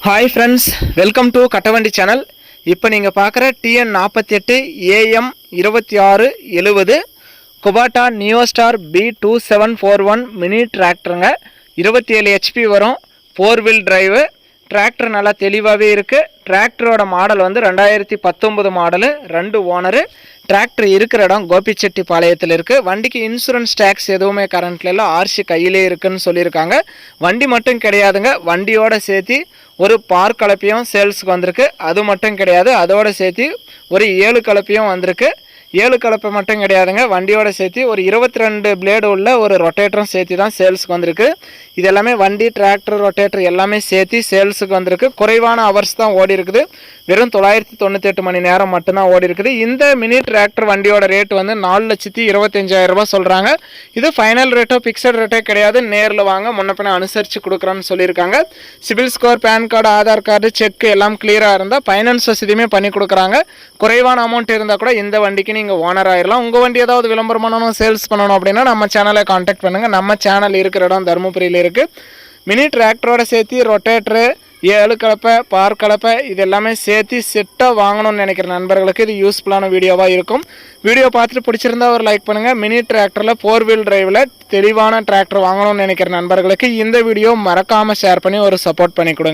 Hi friends, welcome to Kattavandi channel. இப்போ நீங்கள் பார்க்குற TN 48 AM 2670 Kubota neo star B2741 mini டிராக்டருங்க. 27 HP வரும், 4 வீல் டிரைவு. டிராக்டர் நல்லா தெளிவாகவே இருக்குது. டிராக்டரோட மாடல் வந்து 2019 மாடலு, 2 ஓனரு. டிராக்டர் இருக்கிற இடம் கோபிச்செட்டிப்பாளையத்தில் இருக்குது. வண்டிக்கு இன்சூரன்ஸ் டேக்ஸ் எதுவுமே கரண்ட்ல இல்லை, ஆர்சி கையிலே இருக்குன்னு சொல்லியிருக்காங்க. வண்டி மட்டும் கிடையாதுங்க, வண்டியோட சேர்த்து ஒரு பார் கலப்பையும் சேல்ஸுக்கு வந்திருக்கு. அது மட்டும் கிடையாது, அதோட சேர்த்து ஒரு 7 கலப்பையும் வந்திருக்கு. 7 கலப்பை மட்டும் கிடையாதுங்க, வண்டியோட சேர்த்து ஒரு 22 பிளேடு உள்ள ஒரு ரொட்டேட்டரும் சேர்த்து தான் சேல்ஸுக்கு வந்திருக்கு. இது எல்லாமே வண்டி, டிராக்டர், ரொட்டேட்டர் எல்லாமே சேர்த்து சேல்ஸுக்கு வந்திருக்கு. குறைவான ஹவர்ஸ் தான் ஓடி இருக்குது, வெறும் 998 மணி நேரம் மட்டும்தான் ஓடி இருக்குது. இந்த மினி டிராக்டர் வண்டியோட ரேட் வந்து 4,25,000 ரூபாய் சொல்கிறாங்க. இது ஃபைனல் ரேட்டோ ஃபிக்ஸட் ரேட்டோ கிடையாது, நேரில் வாங்க முன்ன பின்ன அனுசரித்து கொடுக்குறோன்னு சொல்லியிருக்காங்க. CIBIL score, PAN card, Aadhaar card, cheque எல்லாம் கிளியராக இருந்தால் ஃபைனான்ஸ் வசதியுமே பண்ணி கொடுக்குறாங்க. குறைவான அமௌண்ட் இருந்தால் கூட இந்த வண்டிக்கு நீங்கள் ஓனர் ஆயிடலாம். உங்கள் வண்டி ஏதாவது விளம்பரம் பண்ணணும், சேல்ஸ் பண்ணணும் அப்படின்னா நம்ம சேனலை காண்டாக்ட் பண்ணுங்கள். நம்ம சேனல் இருக்கிற இடம் தருமபுரியில் இருக்குது. மினி டிராக்டரோட சேர்த்து ரொட்டேட்டரு, 7 கலப்பை, பார் கலப்பை இது எல்லாமே சேர்த்து செட்டாக வாங்கணும்னு நினைக்கிற நண்பர்களுக்கு இது யூஸ்ஃபுல்லான வீடியோவாக இருக்கும். வீடியோ பார்த்துட்டு பிடிச்சிருந்தா ஒரு லைக் பண்ணுங்கள். மினி டிராக்டரில் 4 வீல் டிரைவில் தெளிவான டிராக்டர் வாங்கணும்னு நினைக்கிற நண்பர்களுக்கு இந்த வீடியோ மறக்காமல் ஷேர் பண்ணி ஒரு சப்போர்ட் பண்ணி கொடுங்க.